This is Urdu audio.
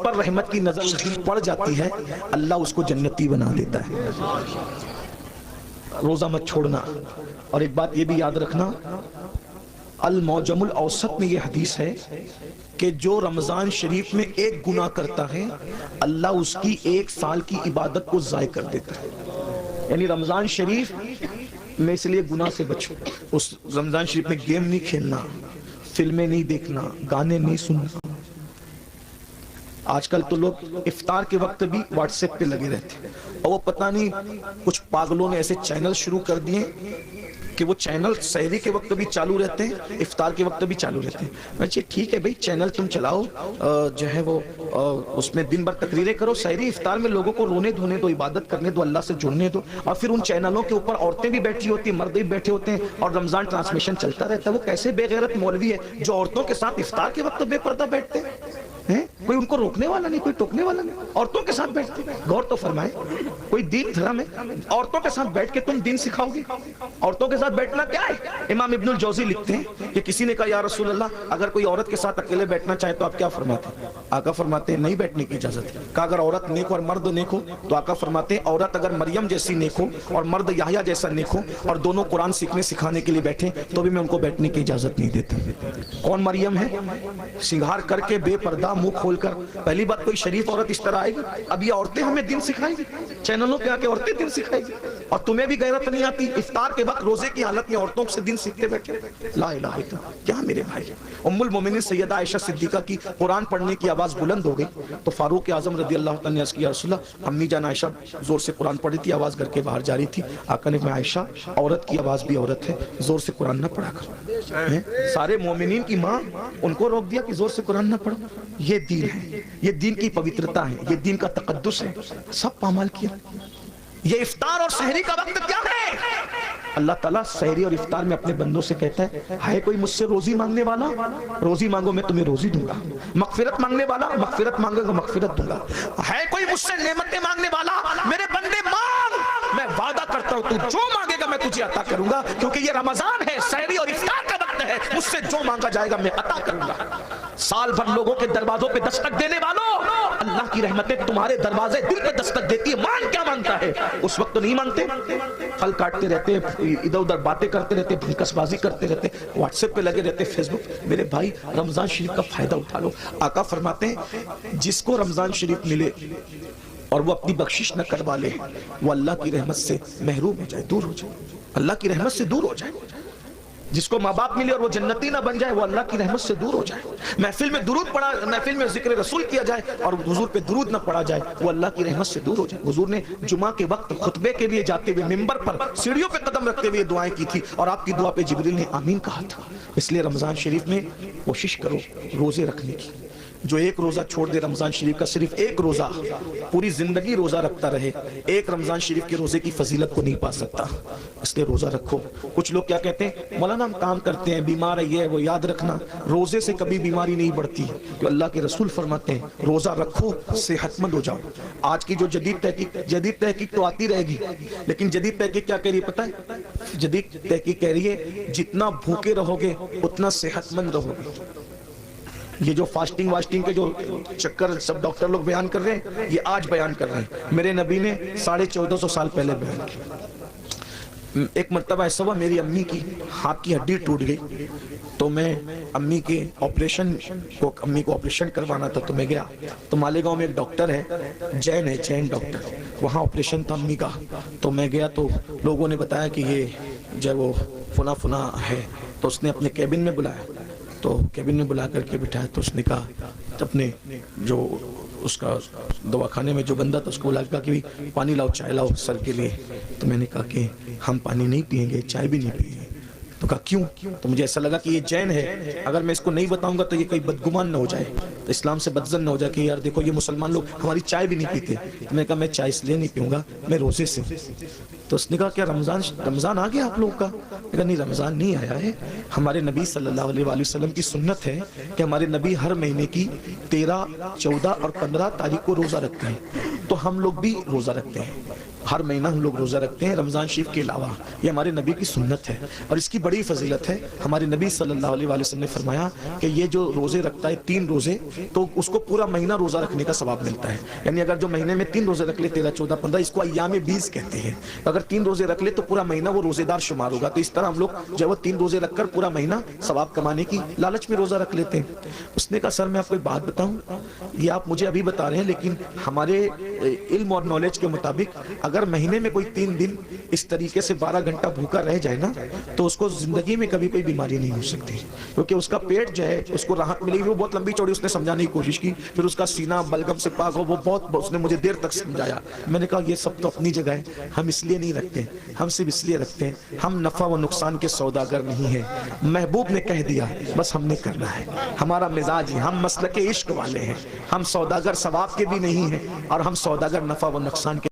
پر رحمت کی نظر اس دن پڑ جاتی ہے، اللہ اس کو جنتی بنا دیتا ہے۔ روزہ مت چھوڑنا۔ اور ایک بات یہ بھی یاد رکھنا، المعجم الاوسط میں یہ حدیث ہے کہ جو رمضان شریف میں ایک گناہ کرتا ہے اللہ اس کی 1 سال کی عبادت کو ضائع کر دیتا ہے۔ یعنی رمضان شریف میں اس لیے گناہ سے بچو، اس رمضان شریف میں گیم نہیں کھیلنا، فلمیں نہیں دیکھنا، گانے نہیں سننا۔ آج کل تو لوگ افطار کے وقت بھی واٹس ایپ پہ لگے رہتے ہیں، اور وہ پتہ نہیں کچھ پاگلوں نے ایسے چینل شروع کر دیے کہ وہ چینل سحری کے وقت بھی چالو رہتے ہیں، افطار کے وقت بھی چالو رہتے ہیں۔ اچھا ٹھیک ہے بھائی، چینل تم چلاؤ، جو ہے وہ اس میں دن بھر تقریریں کرو، سحری افطار میں لوگوں کو رونے دھونے دو، عبادت کرنے دو، اللہ سے جڑنے دو، اور پھر ان چینلوں کے اوپر عورتیں بھی بیٹھی ہوتی ہیں، مرد بھی بیٹھے ہوتے ہیں، اور رمضان ٹرانسمیشن چلتا رہتا ہے۔ وہ کیسے بے غیرت مولوی ہے جو عورتوں کے ساتھ افطار کے وقت بے پردہ بیٹھتے ہیں؟ کوئی ان کو روکنے والا نہیں، کوئی ٹوکنے والا نہیں، عورتوں کے ساتھ بیٹھتے ہیں۔ غور تو فرمائیں، کوئی دین دھرم ہے؟ عورتوں کے ساتھ بیٹھ کے تم دین سکھاؤ گے؟ عورتوں کے ساتھ بیٹھنا کیا ہے؟ امام ابن الجوزی لکھتے ہیں کہ کسی نے کہا یا رسول اللہ اگر کوئی عورت کے ساتھ اکیلے بیٹھنا چاہے تو آپ کیا فرماتے ہیں؟ آقا فرماتے ہیں نہیں بیٹھنے کی اجازت ہے۔ کہا اگر عورت نیک اور مرد نیک ہو تو آقا فرماتے ہیں عورت اگر مریم جیسی نیک ہو اور مرد یحییٰ جیسا نیک ہو اور دونوں قرآن سیکھنے سکھانے کے لیے بیٹھیں تو بھی میں ان کو بیٹھنے کی اجازت نہیں دیتا۔ کون مریم ہے؟ سنگھار کر کے بے پردہ منہ کھول کر، پہلی بات کوئی شریف عورت اس طرح آئے گی؟ اب یہ عورتیں ہمیں دین سکھائیں گی، چینلوں پہ آ کے عورتیں دین سکھائیں گی، اور تمہیں بھی غیرت نہیں آتی افطار کے وقت روزے کی حالت میں عورتوں سے دین سیکھتے بیٹھے؟ لا الہ الا اللہ۔ کیا میرے بھائی، ام المومنین سیدہ عائشہ صدیقہ کی قرآن پڑھنے کی آواز بلند ہو گئی تو فاروق اعظم رضی اللہ تعالیٰ نے عرض کیا رسول اللہ امی جان عائشہ زور سے قرآن پڑھی تھی، آواز کر کے باہر جا رہی تھی۔ آقا نے فرمایا عائشہ عورت کی آواز بھی عورت ہے، زور سے قرآن نہ پڑھا کرو۔ سارے مومنین کی ماں، ان کو روک دیا کہ زور سے قرآن نہ پڑھو۔ یہ دین ہے، یہ دین کی پوترتا ہے، یہ دین کا تقدس ہے، سب پامال کیا۔ یہ افطار اور سحری کا وقت کیا ہے؟ اللہ تعالیٰ سحری اور افطار میں اپنے بندوں سے کہتا ہے کوئی مجھ سے روزی مانگنے والا؟ روزی مانگو میں تمہیں روزی دوں گا۔ مغفرت مانگنے والا؟ مغفرت مانگے گا مغفرت دوں گا۔ ہے کوئی مجھ سے نعمتیں مانگنے والا؟ میرے بندے مانگ، میں وعدہ کرتا ہوں تو جو مانگے گا میں تجھے عطا کروں گا، کیونکہ یہ رمضان ہے، سحری اور افطار کا وقت ہے، مجھ سے جو مانگا جائے گا میں عطا کروں گا۔ سال بھر لوگوں کے دروازوں پہ دستک دینے والوں، اللہ کی رحمتیں تمہارے دروازے دل پہ دستک دیتی ہے، مان کیا مانتا ہے؟ اس وقت تو نہیں مانتے، پھل کاٹتے رہتے، ادھر ادھر باتیں کرتے رہتے، بھنکس بازی کرتے رہتے، واٹس ایپ پہ لگے رہتے، فیس بک۔ میرے بھائی رمضان شریف کا فائدہ اٹھا لو۔ آقا فرماتے ہیں جس کو رمضان شریف ملے اور وہ اپنی بخشش نہ کروا لے وہ اللہ کی رحمت سے محروم ہو جائے، دور ہو جائے، اللہ کی رحمت سے دور ہو جائے۔ جس کو ماں باپ ملے اور وہ جنتی نہ بن جائے وہ اللہ کی رحمت سے دور ہو جائے۔ محفل میں درود پڑھا، محفل میں ذکر رسول کیا جائے اور حضور پہ درود نہ پڑھا جائے وہ اللہ کی رحمت سے دور ہو جائے۔ حضور نے جمعہ کے وقت خطبے کے لیے جاتے ہوئے منبر پر سیڑھیوں پہ قدم رکھتے ہوئے دعائیں کی تھی اور آپ کی دعا پہ جبریل نے آمین کہا تھا۔ اس لیے رمضان شریف میں کوشش کرو روزے رکھنے کی۔ جو ایک روزہ چھوڑ دے رمضان شریف کا، صرف ایک روزہ، پوری زندگی روزہ رکھتا رہے، ایک رمضان شریف کے روزے کی فضیلت کو نہیں پا سکتا۔ اس لیے روزہ رکھو۔ کچھ لوگ کیا کہتے ہیں مولانا ہم کام کرتے ہیں، بیمار ہے یہ وہ، یاد رکھنا روزے سے کبھی بیماری نہیں بڑھتی، تو اللہ کے رسول فرماتے ہیں روزہ رکھو صحت مند ہو جاؤ۔ آج کی جو جدید تحقیق تو آتی رہے گی، لیکن جدید تحقیق کیا کہہ رہی ہے پتہ ہے؟ جدید تحقیق کہہ رہی ہے جتنا بھوکے رہو گے اتنا صحت مند رہو گے۔ یہ جو فاسٹنگ واسٹنگ کے جو چکر سب ڈاکٹر لوگ بیان کر رہے ہیں یہ آج بیان کر رہے ہیں، میرے نبی نے 1450 سال پہلے بیان کیا۔ ایک مرتبہ ایسا ہوا میری امی کی ہاتھ کی ہڈی ٹوٹ گئی تو میں امی کو آپریشن کروانا تھا تو میں گیا تو مالیگاؤں میں ایک ڈاکٹر ہے، جین ڈاکٹر، وہاں آپریشن تھا امی کا۔ تو میں گیا تو لوگوں نے بتایا کہ یہ جو وہ فنا ہے، تو اس نے اپنے کیبن میں بلایا، تو کیبن میں بلا کر کے بٹھایا تو اس نے کہا اپنے جو اس کا دواخانے میں جو بندہ تھا اس کو بلا کہا کہ پانی لاؤ، چائے لاؤ سر کے لیے۔ تو میں نے کہا کہ ہم پانی نہیں پئیں گے، چائے بھی نہیں پئیں گے۔ تو کہا کیوں؟ تو مجھے ایسا لگا کہ یہ جین ہے، اگر میں اس کو نہیں بتاؤں گا تو یہ کوئی بدگمان نہ ہو جائے، تو اسلام سے بدزن نہ ہو جائے کہ یار دیکھو یہ مسلمان لوگ ہماری چائے بھی نہیں پیتے۔ تو میں نے کہا میں چائے اس لیے نہیں پیوں گا، میں روزے سے۔ تو اس نے کہا کیا رمضان آ گیا آپ لوگوں کا؟ میں کہا نہیں رمضان نہیں آیا ہے، ہمارے نبی صلی اللہ علیہ وآلہ وسلم کی سنت ہے کہ ہمارے نبی ہر مہینے کی 13، 14 اور 15 تاریخ کو روزہ رکھتے ہیں، تو ہم لوگ بھی روزہ رکھتے ہیں، ہر مہینہ ہم لوگ روزہ رکھتے ہیں رمضان شریف کے علاوہ۔ یہ ہمارے نبی کی سنت ہے اور اس کی بڑی فضیلت ہے۔ ہمارے نبی صلی اللہ علیہ وآلہ وسلم نے فرمایا کہ یہ جو روزے رکھتا ہے 3 روزے تو اس کو پورا مہینہ روزہ رکھنے کا ثواب ملتا ہے. یعنی اگر جو مہینے میں 3 روزے رکھ لے 13 14 15 اس کو ایام 20 کہتے ہیں. اگر 3 روزے رکھ لے تو پورا مہینہ وہ روزے دار شمار ہوگا. تو اس طرح ہم لوگ جو وہ 3 روزے رکھ کر پورا مہینہ ثواب کمانے کی لالچ میں روزہ رکھ لیتے ہیں. اس نے کہا سر میں آپ کو ایک بات بتاؤں, یہ آپ مجھے ابھی بتا رہے ہیں لیکن ہمارے علم اور نالج کے مطابق اگر مہینے میں کوئی 3 دن اس طریقے سے 12 گھنٹہ بھوکا رہ جائے نا تو اس کو زندگی میں کبھی کوئی بیماری نہیں ہو سکتی, کیونکہ اس کا پیٹ جو ہے اس کو راحت ملے گی. وہ بہت لمبی چوڑی اس نے سمجھانے کی کوشش کی, پھر اس کا سینہ بلغم سے پاک ہو, وہ بہت اس نے مجھے دیر تک سمجھایا. میں نے کہا یہ سب تو اپنی جگہ ہے, ہم اس لیے نہیں رکھتے, ہم صرف اس لیے رکھتے ہیں ہم نفع و نقصان کے سوداگر نہیں ہیں. محبوب نے کہہ دیا بس ہم نے کرنا ہے, ہمارا مزاج ہے, ہم مسلک عشق والے ہیں, ہم سوداگر ثواب کے بھی نہیں ہیں اور ہم سوداگر نفع و نقصان کے